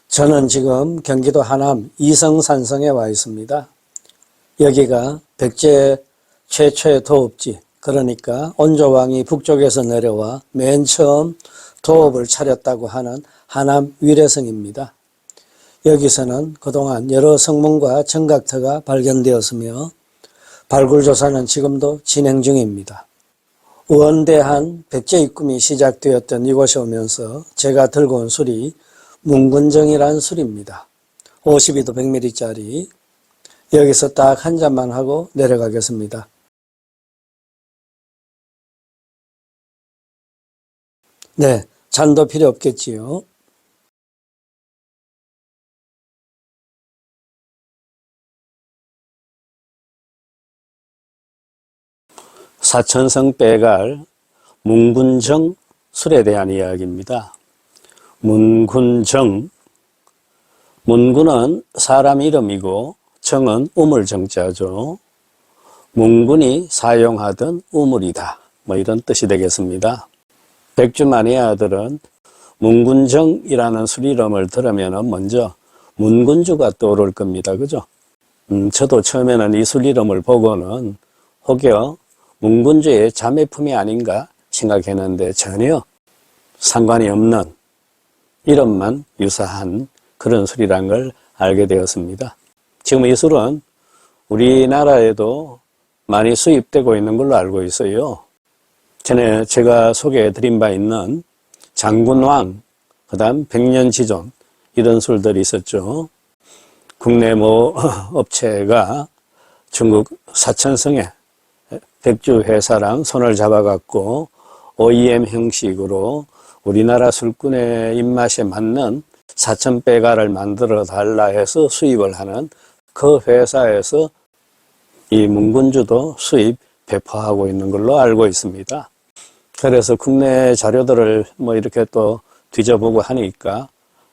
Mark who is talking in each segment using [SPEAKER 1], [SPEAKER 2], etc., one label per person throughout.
[SPEAKER 1] 저는 지금 경기도 하남 이성산성에 와 있습니다. 여기가 백제 최초의 도읍지, 그러니까 온조왕이 북쪽에서 내려와 맨 처음 도읍을 차렸다고 하는 하남 위례성입니다. 여기서는 그동안 여러 성문과 정각터가 발견되었으며 발굴조사는 지금도 진행 중입니다. 원대한 백제 입금이 시작되었던 이곳에 오면서 제가 들고 온 술이 문군정이라는 술입니다. 52도 100ml짜리. 여기서 딱 한 잔만 하고 내려가겠습니다. 네, 잔도 필요 없겠지요. 사천성 빼갈 문군정 술에 대한 이야기입니다. 문군정, 문군은 사람 이름이고 정은 우물정자죠. 문군이 사용하던 우물이다, 이런 뜻이 되겠습니다. 백주만의 아들은 문군정이라는 술 이름을 들으면 먼저 문군주가 떠오를 겁니다. 그죠? 저도 처음에는 이 술 이름을 보고는 혹여 문군주의 자매품이 아닌가 생각했는데 전혀 상관이 없는 이름만 유사한 그런 술이란 걸 알게 되었습니다. 지금 이 술은 우리나라에도 많이 수입되고 있는 걸로 알고 있어요. 전에 제가 소개해 드린 바 있는 장군왕, 그 다음 백년지존, 이런 술들이 있었죠. 국내 업체가 중국 사천성에 백주 회사랑 손을 잡아갖고 OEM 형식으로 우리나라 술꾼의 입맛에 맞는 사천빼가를 만들어 달라 해서 수입을 하는 그 회사에서 이 문군주도 수입 배포하고 있는 걸로 알고 있습니다. 그래서 국내 자료들을 이렇게 또 뒤져보고 하니까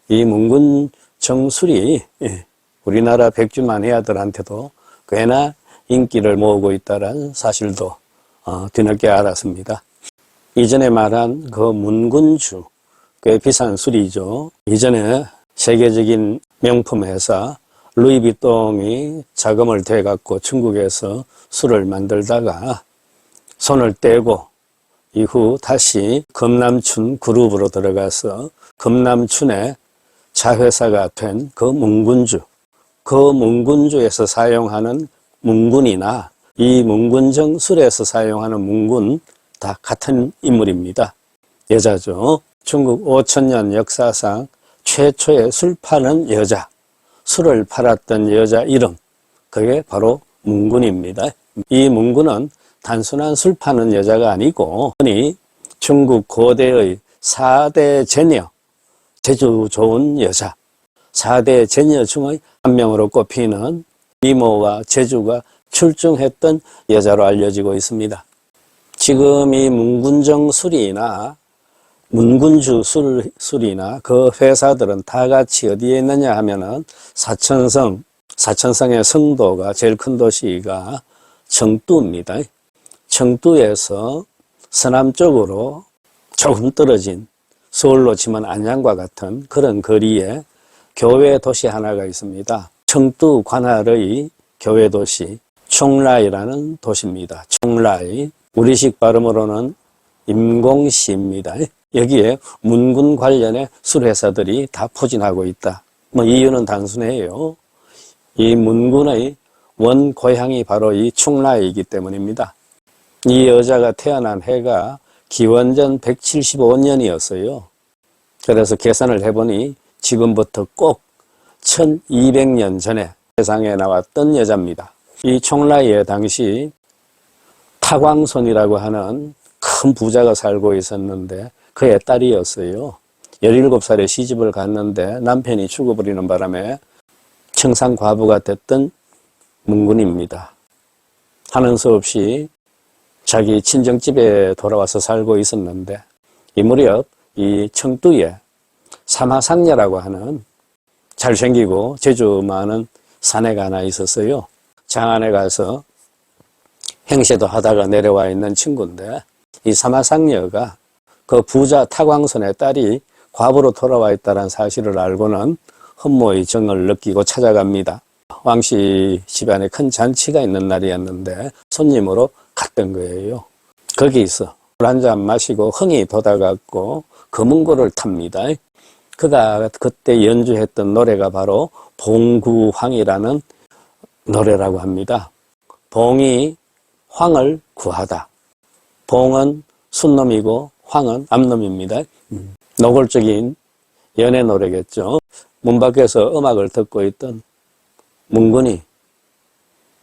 [SPEAKER 1] 이 문군정 술이 우리나라 백주만해아들한테도 꽤나 인기를 모으고 있다는 사실도 뒤늦게 알았습니다. 이전에 말한 그 문군주, 꽤 비싼 술이죠. 이전에 세계적인 명품 회사 루이비통이 자금을 대갖고 중국에서 술을 만들다가 손을 떼고 이후 다시 금남춘 그룹으로 들어가서 금남춘의 자회사가 된 그 문군주, 그 문군주에서 사용하는 문군이나 이 문군정 술에서 사용하는 문군 다 같은 인물입니다. 여자죠. 중국 5000년 역사상 최초의 술 파는 여자, 술을 팔았던 여자 이름, 그게 바로 문군입니다. 이 문군은 단순한 술 파는 여자가 아니고 중국 고대의 4대 제녀, 재주 좋은 여자, 4대 제녀 중의 한 명으로 꼽히는 미모와 재주가 출중했던 여자로 알려지고 있습니다. 지금 이 문군정 술이나 문군주 술이나 그 회사들은 다 같이 어디에 있느냐 하면은 사천성의 성도가 제일 큰 도시가 청두입니다. 청두에서 서남쪽으로 조금 떨어진 서울로 치면 안양과 같은 그런 거리에 교외 도시 하나가 있습니다. 청두 관할의 교외 도시 총라이라는 도시입니다. 총라이, 우리식 발음으로는 임공시입니다. 여기에 문군 관련의 술회사들이 다 포진하고 있다. 이유는 단순해요. 이 문군의 원 고향이 바로 이 충라이이기 때문입니다. 이 여자가 태어난 해가 기원전 175년이었어요. 그래서 계산을 해보니 지금부터 꼭 1200년 전에 세상에 나왔던 여자입니다. 이 총라이에 당시 타광손이라고 하는 큰 부자가 살고 있었는데 그의 딸이었어요. 17살에 시집을 갔는데 남편이 죽어버리는 바람에 청산과부가 됐던 문군입니다. 하는 수 없이 자기 친정집에 돌아와서 살고 있었는데 이 무렵 이 청두에 사마상녀라고 하는 잘생기고 재주 많은 사내가 하나 있었어요. 장안에 가서 행세도 하다가 내려와 있는 친구인데 이 사마상녀가 그 부자 타광선의 딸이 과부로 돌아와 있다는 사실을 알고는 흠모의 정을 느끼고 찾아갑니다. 왕씨 집안에 큰 잔치가 있는 날이었는데 손님으로 갔던 거예요. 거기서 물 한 잔 마시고 흥이 돋아갖고 검은고를 탑니다. 그가 그때 연주했던 노래가 바로 봉구황이라는 노래라고 합니다. 봉이 황을 구하다. 봉은 순놈이고 황은 암놈입니다. 노골적인 연애 노래겠죠. 문 밖에서 음악을 듣고 있던 문군이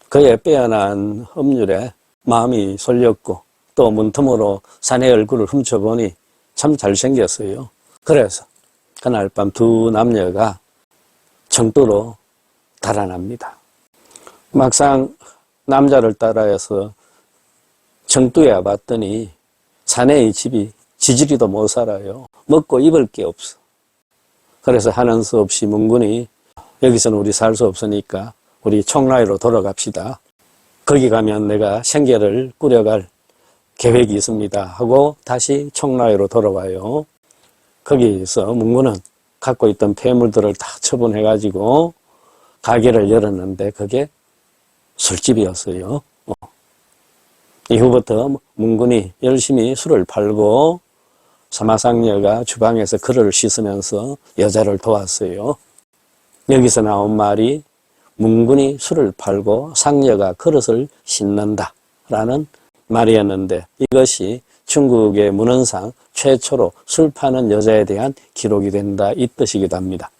[SPEAKER 1] 그의 빼어난 음률에 마음이 솔렸고 또 문틈으로 사내 얼굴을 훔쳐보니 참 잘생겼어요. 그래서 그날 밤 두 남녀가 청두로 달아납니다. 막상 남자를 따라해서 청두에 와봤더니 사내의 집이 지지리도 못 살아요. 먹고 입을 게 없어. 그래서 하는 수 없이 문군이 여기서는 우리 살 수 없으니까 우리 청라이로 돌아갑시다. 거기 가면 내가 생계를 꾸려갈 계획이 있습니다 하고 다시 청라이로 돌아와요. 거기서 문군은 갖고 있던 폐물들을 다 처분해가지고 가게를 열었는데 그게 술집이었어요. 이후부터 문군이 열심히 술을 팔고 사마상녀가 주방에서 그릇을 씻으면서 여자를 도왔어요. 여기서 나온 말이 문군이 술을 팔고 상녀가 그릇을 씻는다 라는 말이었는데 이것이 중국의 문헌상 최초로 술 파는 여자에 대한 기록이 된다 이 뜻이기도 합니다.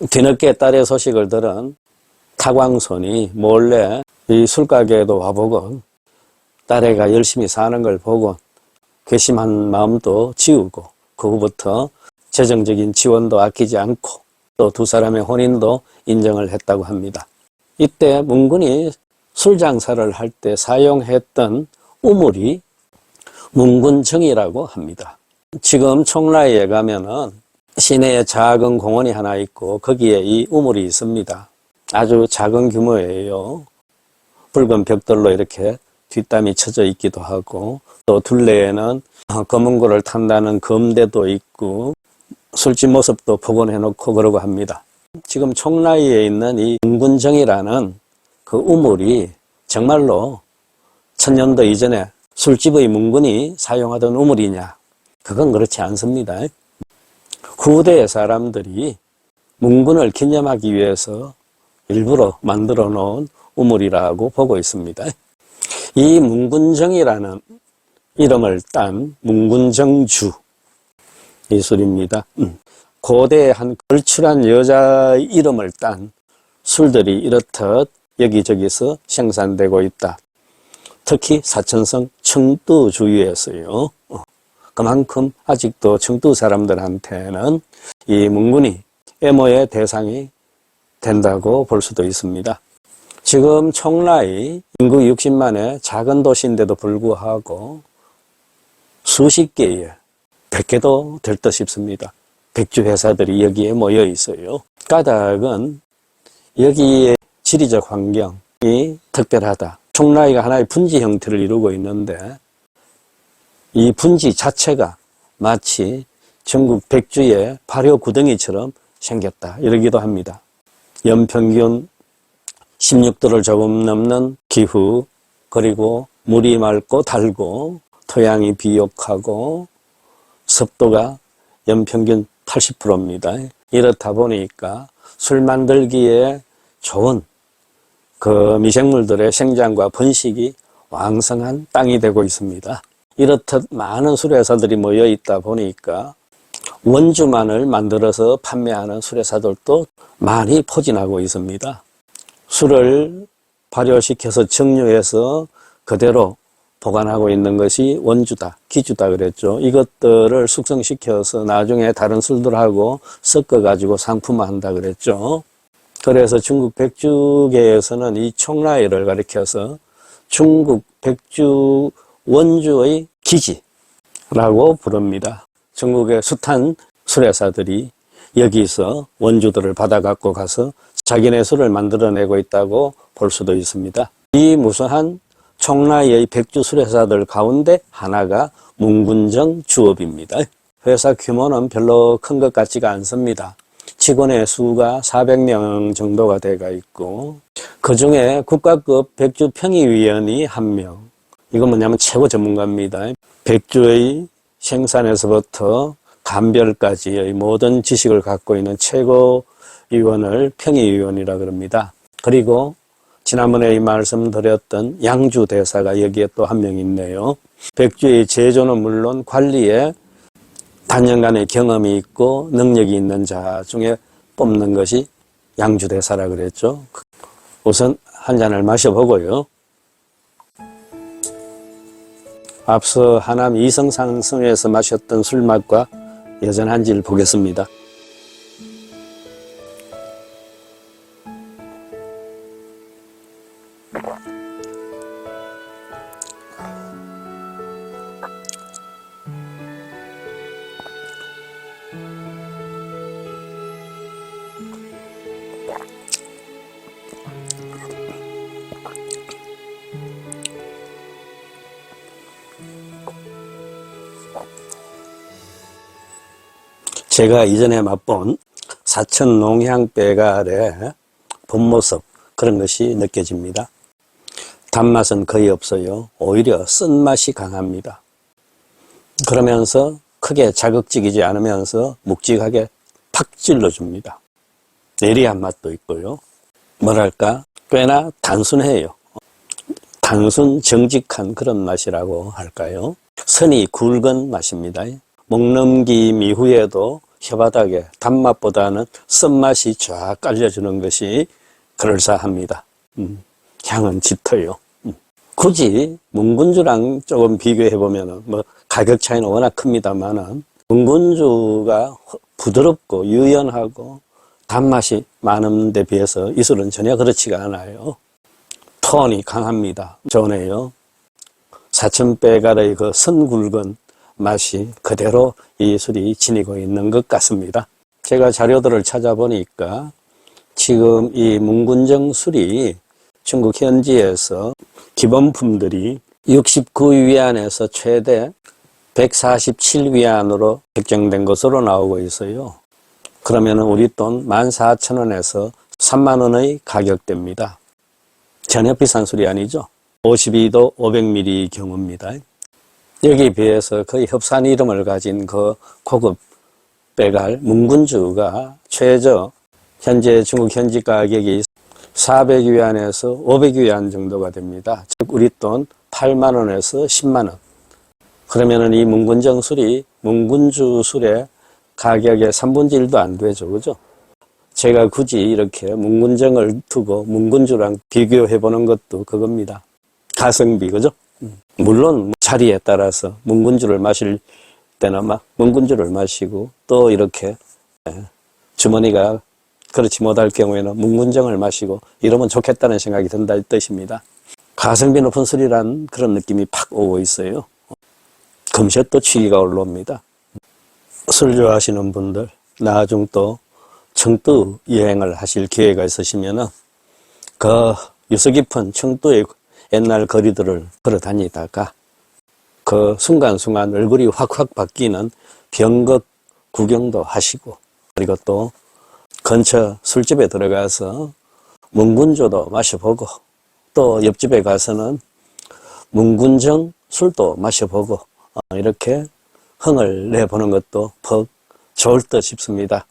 [SPEAKER 1] 뒤늦게 딸의 소식을 들은 타광손이 몰래 이 술가게에도 와보고 딸애가 열심히 사는 걸 보고 괘씸한 마음도 지우고 그 후부터 재정적인 지원도 아끼지 않고 또 두 사람의 혼인도 인정을 했다고 합니다. 이때 문군이 술 장사를 할 때 사용했던 우물이 문군정이라고 합니다. 지금 청라에 가면은 시내에 작은 공원이 하나 있고 거기에 이 우물이 있습니다. 아주 작은 규모예요. 붉은 벽돌로 이렇게 뒷담이 쳐져 있기도 하고 또 둘레에는 검은고를 탄다는 검대도 있고 술집 모습도 복원해 놓고 그러고 합니다. 지금 청라에 있는 이 문군정이라는 그 우물이 정말로 1000년도 이전에 술집의 문군이 사용하던 우물이냐? 그건 그렇지 않습니다. 후대의 사람들이 문군을 기념하기 위해서 일부러 만들어 놓은 우물이라고 보고 있습니다. 이 문군정이라는 이름을 딴 문군정주 이 술입니다. 고대에 한 걸출한 여자 이름을 딴 술들이 이렇듯 여기저기서 생산되고 있다. 특히 사천성 청두 주위에서요. 그만큼 아직도 청두 사람들한테는 이 문군이 애모의 대상이 된다고 볼 수도 있습니다. 지금 청라이 인구 60만의 작은 도시인데도 불구하고 수십 개의 100개도 될 듯 싶습니다. 백주 회사들이 여기에 모여 있어요. 까닭은 여기에 지리적 환경이 특별하다. 청라이가 하나의 분지 형태를 이루고 있는데 이 분지 자체가 마치 전국 백주의 발효 구덩이처럼 생겼다 이러기도 합니다. 연평균 16도를 조금 넘는 기후 그리고 물이 맑고 달고 토양이 비옥하고 습도가 연평균 80%입니다. 이렇다 보니까 술 만들기에 좋은 그 미생물들의 생장과 번식이 왕성한 땅이 되고 있습니다. 이렇듯 많은 술회사들이 모여 있다 보니까 원주만을 만들어서 판매하는 술회사들도 많이 포진하고 있습니다. 술을 발효시켜서 정류해서 그대로 보관하고 있는 것이 원주다, 기주다 그랬죠. 이것들을 숙성시켜서 나중에 다른 술들하고 섞어가지고 상품화한다 그랬죠. 그래서 중국 백주계에서는 이 청라이를 가리켜서 중국 백주 원주의 기지라고 부릅니다. 중국의 숱한 술회사들이 여기서 원주들을 받아 갖고 가서 자기네 술을 만들어내고 있다고 볼 수도 있습니다. 이 무수한 총라의 백주 술회사들 가운데 하나가 문군정 주업입니다. 회사 규모는 별로 큰 것 같지가 않습니다. 직원의 수가 400명 정도가 돼가 있고, 그 중에 국가급 백주 평의위원이 1명. 이건 뭐냐면 최고 전문가입니다. 백주의 생산에서부터 감별까지의 모든 지식을 갖고 있는 최고위원을 평의위원이라 그럽니다. 그리고 지난번에 말씀드렸던 양주대사가 여기에 또 1명 있네요. 백주의 제조는 물론 관리에 단연간의 경험이 있고 능력이 있는 자 중에 뽑는 것이 양주대사라 그랬죠. 우선 한 잔을 마셔보고요. 앞서 하남 이성상성에서 마셨던 술맛과 여전한지를 보겠습니다. 제가 이전에 맛본 사천 농향배갈의 본모습, 그런 것이 느껴집니다. 단맛은 거의 없어요. 오히려 쓴맛이 강합니다. 그러면서 크게 자극적이지 않으면서 묵직하게 팍 찔러줍니다. 내리한 맛도 있고요. 뭐랄까 꽤나 단순해요. 단순 정직한 그런 맛이라고 할까요? 선이 굵은 맛입니다. 먹넘김 이후에도 혀바닥에 단맛보다는 쓴맛이 쫙 깔려주는 것이 그럴싸합니다. 향은 짙어요. 굳이 문군주랑 조금 비교해보면 뭐 가격 차이는 워낙 큽니다만은 문군주가 부드럽고 유연하고 단맛이 많은 데 비해서 이 술은 전혀 그렇지가 않아요. 톤이 강합니다. 좋네요. 사천배갈의 그 선굵은 맛이 그대로 이 술이 지니고 있는 것 같습니다. 제가 자료들을 찾아보니까 지금 이 문군정 술이 중국 현지에서 기본품들이 69위안에서 최대 147위안으로 책정된 것으로 나오고 있어요. 그러면 우리 돈 14,000원에서 30,000원의 가격대입니다. 전혀 비싼 술이 아니죠. 52도 500ml 경우입니다. 여기에 비해서 거의 흡사한 이름을 가진 그 고급 배갈 문군주가 최저 현재 중국 현지 가격이 400위안에서 500위안 정도가 됩니다. 즉 우리 돈 8만원에서 10만원. 그러면은 이 문군정 술이 문군주 술의 가격의 3분의 1도 안 되죠. 그죠? 제가 굳이 이렇게 문군정을 두고 문군주랑 비교해 보는 것도 그겁니다. 가성비, 그죠? 물론 자리에 따라서 문군주를 마실 때는 막 문군주를 마시고 또 이렇게 주머니가 그렇지 못할 경우에는 문군정을 마시고 이러면 좋겠다는 생각이 든다 이 뜻입니다. 가성비 높은 술이란 그런 느낌이 팍 오고 있어요. 금세 또 취기가 올라옵니다. 술 좋아하시는 분들 나중 또 청두 여행을 하실 기회가 있으시면은 그 유서 깊은 청두의 옛날 거리들을 걸어 다니다가 그 순간순간 얼굴이 확확 바뀌는 병것 구경도 하시고 그리고 또 근처 술집에 들어가서 문군주도 마셔보고 또 옆집에 가서는 문군정 술도 마셔보고 이렇게 흥을 내보는 것도 퍽 좋을 듯 싶습니다.